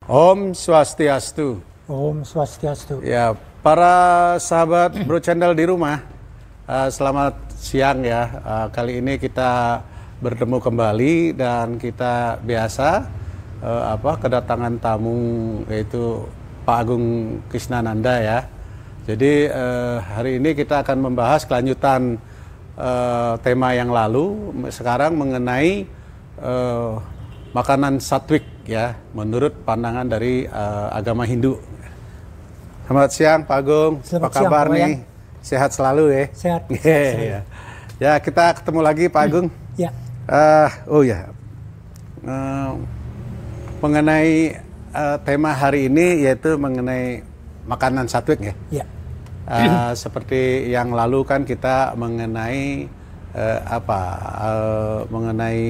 Om Swastiastu. Om Swastiastu. Ya, para sahabat Bro Channel di rumah, selamat siang ya. Kali ini kita bertemu kembali dan kita biasa kedatangan tamu yaitu Pak Agung Krisnananda ya. Jadi hari ini kita akan membahas kelanjutan tema yang lalu, sekarang mengenai makanan satwik ya, menurut pandangan dari agama Hindu. Selamat siang Pak Agung, apa kabar nih? Sehat selalu ya? Sehat. Ya. Ya, kita ketemu lagi Pak Agung. Ya. Mengenai tema hari ini yaitu mengenai makanan satwik ya. Ya. Seperti yang lalu kan kita mengenai mengenai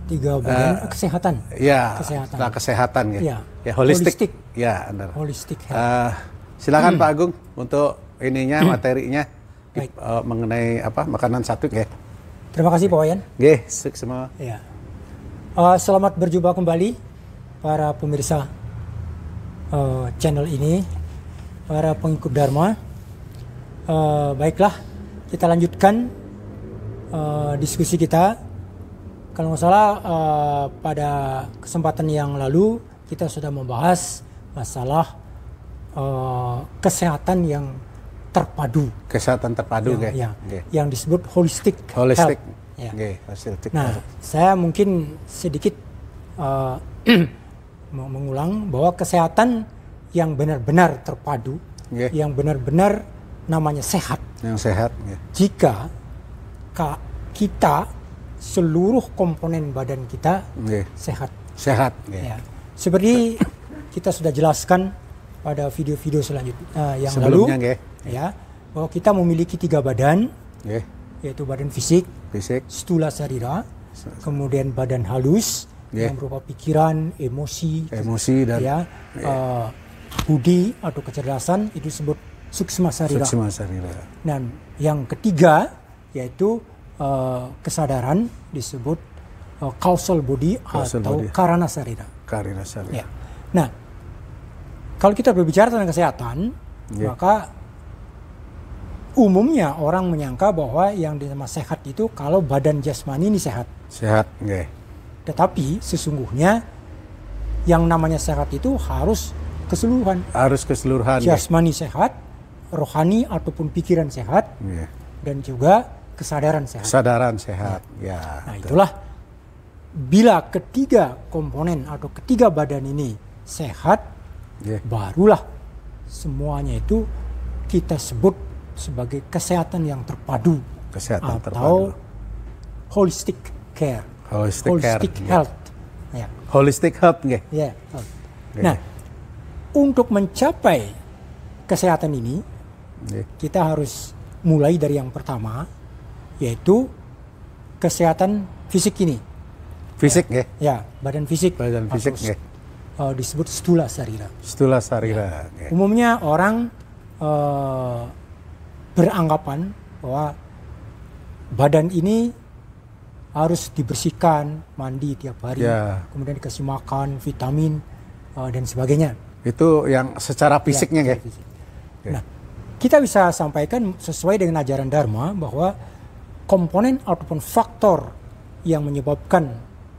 tiga bagian kesehatan. Ya, kesehatan. Kesehatan ya. Ya. Ya, holistik. Ya, benar. Holistic health. Silakan Pak Agung untuk materinya mengenai makanan satwik ya. Terima kasih Pak Wayan. Nggih, semua. Ya. Selamat berjumpa kembali para pemirsa channel ini, para pengikut Dharma. Baiklah, kita lanjutkan diskusi kita. Kalau nggak salah pada kesempatan yang lalu kita sudah membahas masalah kesehatan yang terpadu. Kesehatan terpadu yang disebut holistic health. Ya. Nah, saya mungkin sedikit mengulang bahwa kesehatan yang benar-benar terpadu, yang benar-benar namanya sehat. Yang sehat. Jika kita seluruh komponen badan kita sehat. Sehat. Ya. Seperti kita sudah jelaskan pada video-video selanjutnya yang sebelumnya, lalu, ya, bahwa kita memiliki 3 badan, yaitu badan fisik, stula sarira, kemudian badan halus yang berupa pikiran, emosi dan budi atau kecerdasan, itu disebut suksma sarira. Dan yang ketiga yaitu kesadaran, disebut causal body atau karana sarira. Ya. Nah, kalau kita berbicara tentang kesehatan, maka umumnya orang menyangka bahwa yang dinamakan sehat itu kalau badan jasmani ini sehat. Sehat, Tetapi sesungguhnya yang namanya sehat itu harus keseluruhan. Harus keseluruhan. Jasmani sehat, rohani ataupun pikiran sehat, dan juga kesadaran sehat. Kesadaran sehat, Nah, itulah bila ketiga komponen atau ketiga badan ini sehat, barulah semuanya itu kita sebut sebagai kesehatan yang terpadu. Kesehatan atau holistic care. Holistic health. Ya. Holistic health, Nah, untuk mencapai kesehatan ini, kita harus mulai dari yang pertama, yaitu kesehatan fisik ini. Fisik, badan fisik. Badan fisik, disebut stula sarira. Stula sarira. Umumnya orang beranggapan bahwa badan ini harus dibersihkan, mandi tiap hari, kemudian dikasih makan, vitamin dan sebagainya. Itu yang secara fisiknya, fisik. Nah, kita bisa sampaikan sesuai dengan ajaran Dharma bahwa komponen ataupun faktor yang menyebabkan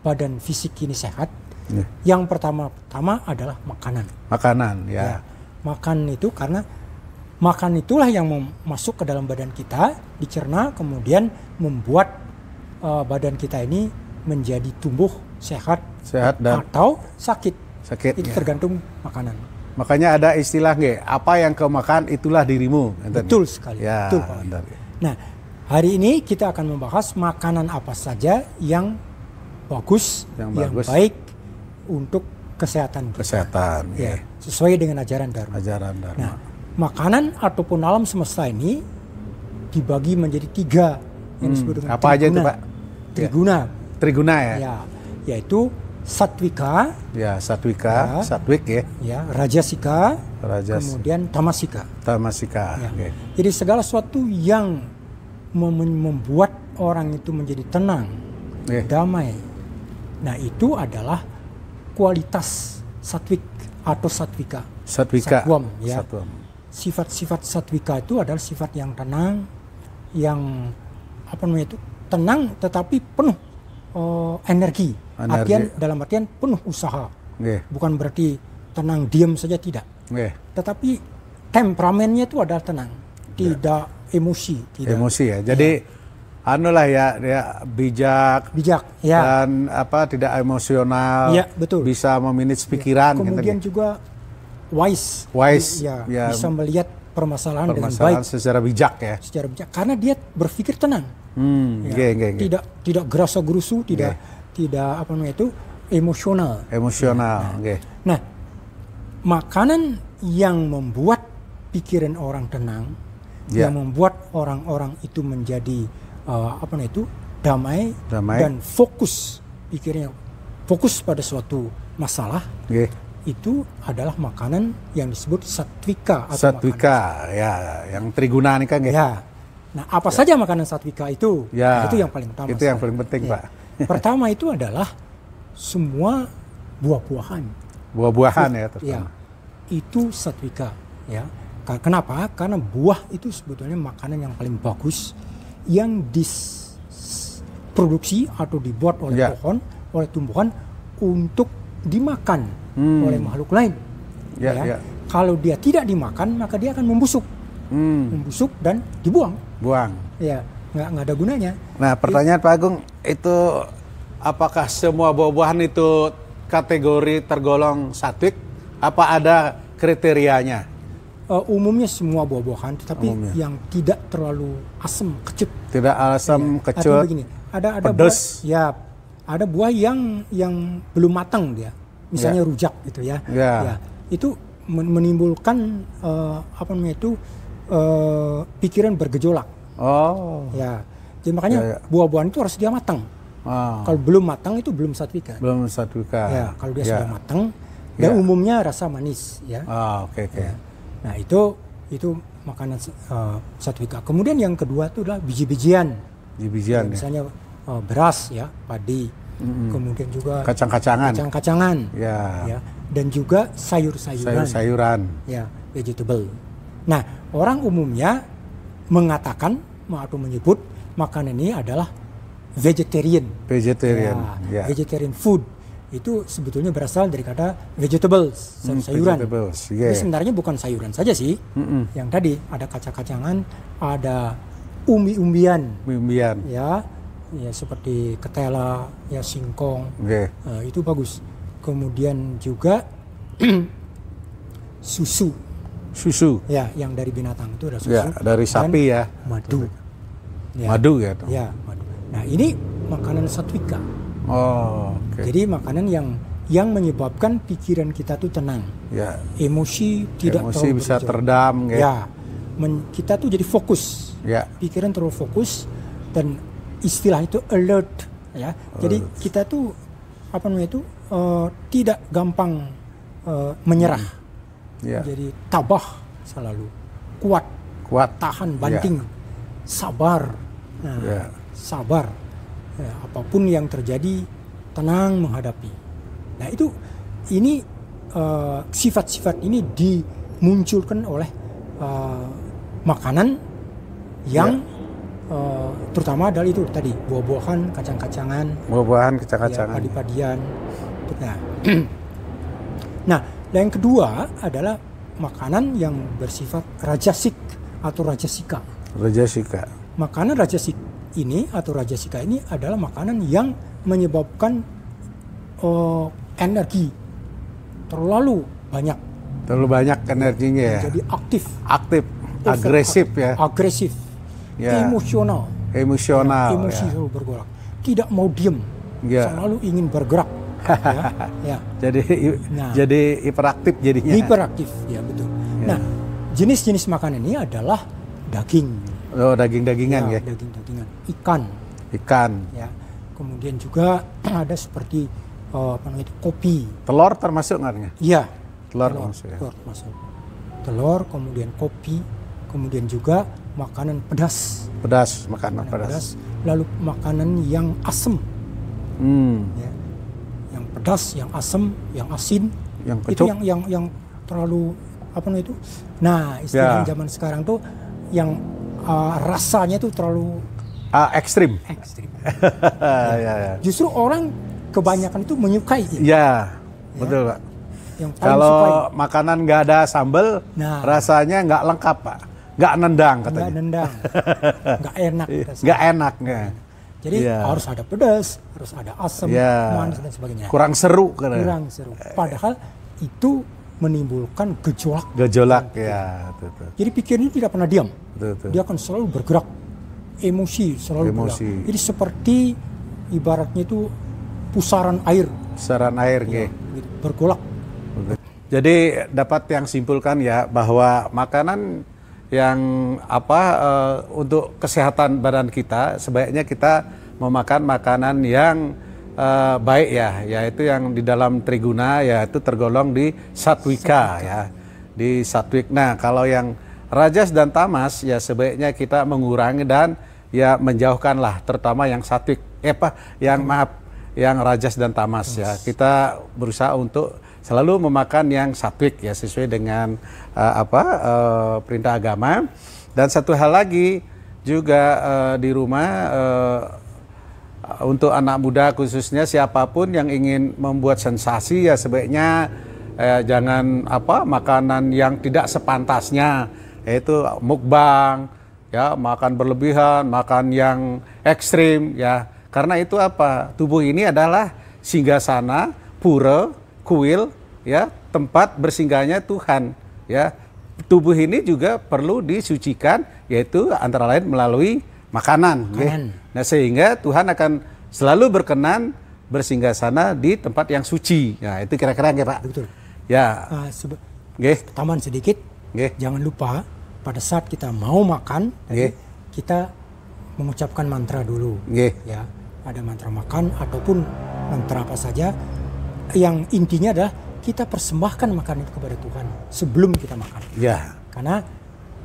badan fisik ini sehat, yang pertama adalah makanan. Makan itu karena makan itulah yang masuk ke dalam badan kita, dicerna, kemudian membuat badan kita ini menjadi tumbuh sehat dan atau sakit. Itu tergantung makanan. Makanya ada istilah apa yang kau makan itulah dirimu. Betul sekali. Betul, Pak. Nah, hari ini kita akan membahas makanan apa saja yang bagus, yang baik untuk kesehatan kita. Sesuai dengan ajaran Dharma. Nah, makanan ataupun alam semesta ini dibagi menjadi 3 yang disebut dengan apa aja itu, Pak? Triguna yaitu satwika, satwik rajasika, kemudian tamasika. Jadi segala sesuatu yang membuat orang itu menjadi tenang, damai. Nah, itu adalah kualitas satwik atau satwika. Satwam, ya. Satwam. Sifat-sifat satwika itu adalah sifat yang tenang, yang tenang tetapi penuh energi. Dalam artian penuh usaha. Bukan berarti tenang diam saja, tidak. Tetapi temperamennya itu adalah tenang, tidak emosi. Emosi ya. Jadi dia bijak ya. Dan tidak emosional. Ya, betul. Bisa memanage pikiran. Kemudian juga wise. Ya. Bisa melihat permasalahan dengan baik. Secara bijak ya. Secara bijak, karena dia berpikir tenang. Tidak gerasa-gerusu, tidak emosional. Nah, makanan yang membuat pikiran orang tenang, yang membuat orang-orang itu menjadi damai dan fokus pikirnya, fokus pada suatu masalah, itu adalah makanan yang disebut satwika. Satwika, yang triguna nih kan Nah, apa saja makanan satwika itu? Nah, itu yang paling utama. Itu yang paling penting, Pak. Pertama itu adalah semua buah-buahan. Buah-buahan ya terutama. Itu satwika, ya. Kenapa? Karena buah itu sebetulnya makanan yang paling bagus yang diproduksi atau dibuat oleh pohon, oleh tumbuhan untuk dimakan oleh makhluk lain. Kalau dia tidak dimakan, maka dia akan membusuk. Membusuk dan dibuang. Ya, nggak ada gunanya. Nah, pertanyaan Pak Agung, itu apakah semua buah-buahan itu kategori tergolong satwik? Apa ada kriterianya? Umumnya semua buah-buahan, tetapi yang tidak terlalu asam, kecut. Tidak asam, kecut. Begini, ada pedas. Buah, ada buah yang belum matang dia. Misalnya rujak gitu ya. Itu menimbulkan pikiran bergejolak. Jadi makanya buah-buahan itu harus dia matang. Kalau belum matang itu belum satwika. Kalau dia sudah matang, dan umumnya rasa manis, ya. Nah, itu makanan satwika. Kemudian yang kedua itu adalah biji-bijian. Misalnya beras, padi. Kemudian juga kacang-kacangan. Dan juga sayur-sayuran. Vegetable. Nah, orang umumnya mengatakan atau menyebut makanan ini adalah vegetarian. Vegetarian food itu sebetulnya berasal dari kata vegetables, sayuran. Ini sebenarnya bukan sayuran saja sih. Yang tadi ada kacang-kacangan, ada umbi-umbian. Ya seperti ketela, singkong. Itu bagus. Kemudian juga susu. Yang dari binatang itu ada susu. Dari sapi dan madu. Madu. Nah, ini makanan satwika. Jadi makanan yang menyebabkan pikiran kita tuh tenang. Emosi tidak terlalu bisa teredam. Kita tuh jadi fokus. Pikiran terlalu fokus dan istilah itu alert. Jadi kita tuh tidak gampang menyerah. Jadi tabah selalu, kuat, tahan banting, sabar. Sabar. Apapun yang terjadi, tenang menghadapi. Nah, ini sifat-sifat ini dimunculkan oleh makanan yang terutama adalah itu tadi buah-buahan, kacang-kacangan, padi-padian. Nah, yang kedua adalah makanan yang bersifat rajasik atau rajasika. Makanan rajasik ini atau rajasika ini adalah makanan yang menyebabkan energi terlalu banyak. Energinya Jadi aktif, agresif, emosional, emosi selalu bergolak, tidak mau diem, selalu ingin bergerak. Jadi hiperaktif jadinya. Hiperaktif, ya betul. Nah, jenis-jenis makanan ini adalah daging. Daging-dagingan ya. Daging-dagingan, ikan. Ya. Kemudian juga ada seperti kopi. Telur termasuk nggak? Iya. Telur termasuk. Telur, kemudian kopi, kemudian juga makanan pedas. Makanan pedas. Lalu makanan yang asam. Yang pedas, yang asam, yang asin. Yang itu kecut. yang terlalu apa namanya itu. Nah, istilah Ya. zaman sekarang tuh yang rasanya tuh terlalu Ekstrim. ekstrim. Ya. Justru orang kebanyakan itu menyukai ini. Ya, betul Pak. Yang paling sukai. Kalau makanan nggak ada sambal, Nah. rasanya nggak lengkap Pak. Nggak nendang Nggak katanya. nendang, nggak enak. rasanya. Nggak enak. Nggak. Jadi Iya. harus ada pedas, harus ada asam, Iya. manis dan sebagainya. Kurang seru katanya. Kurang seru. Padahal itu menimbulkan gejolak. Gejolak ya. Betul. Jadi pikiran itu tidak pernah diam. Betul. Dia akan selalu bergerak. Emosi selalu bergerak. Emosi. Jadi seperti ibaratnya itu pusaran air Saran air nggih. gitu, bergolak. Jadi dapat yang simpulkan ya bahwa makanan yang untuk kesehatan badan kita sebaiknya kita memakan makanan yang baik ya, yaitu yang di dalam triguna yaitu tergolong di satwika ya, di satwik. Nah, kalau yang rajas dan tamas ya sebaiknya kita mengurangi dan ya menjauhkanlah terutama yang satwik. Yang rajas dan tamas ya. Kita berusaha untuk selalu memakan yang satwik ya sesuai dengan perintah agama. Dan satu hal lagi juga di rumah untuk anak muda khususnya siapapun yang ingin membuat sensasi ya sebaiknya jangan makanan yang tidak sepantasnya, yaitu mukbang ya, makan berlebihan, makan yang ekstrim ya. Karena itu tubuh ini adalah singgasana, pura, kuil ya, tempat bersinggahnya Tuhan ya. Tubuh ini juga perlu disucikan, yaitu antara lain melalui makanan. Nah, sehingga Tuhan akan selalu berkenan bersinggasana di tempat yang suci. Nah, itu kira-kira nggih Pak? Betul. Ya. Tambahan sedikit. Jangan lupa pada saat kita mau makan, kita mengucapkan mantra dulu. Ya, ada mantra makan ataupun mantra apa saja. Yang intinya adalah kita persembahkan makanan itu kepada Tuhan sebelum kita makan. Ya. Karena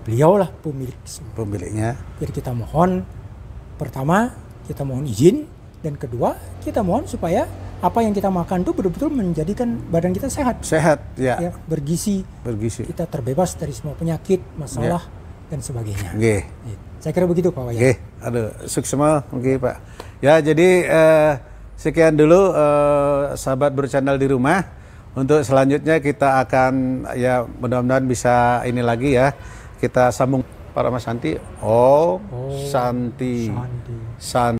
beliaulah pemiliknya. Jadi kita mohon, pertama kita mohon izin, dan kedua kita mohon supaya apa yang kita makan itu betul-betul menjadikan badan kita sehat. Sehat, ya. Bergizi. Kita terbebas dari semua penyakit, masalah dan sebagainya. Saya kira begitu Pak Wayan. Aduh, sukses Pak. Ya, jadi sekian dulu sahabat berchannel di rumah. Untuk selanjutnya kita akan ya mudah-mudahan bisa ini lagi ya. Kita sambung para Mas Santi. Santi.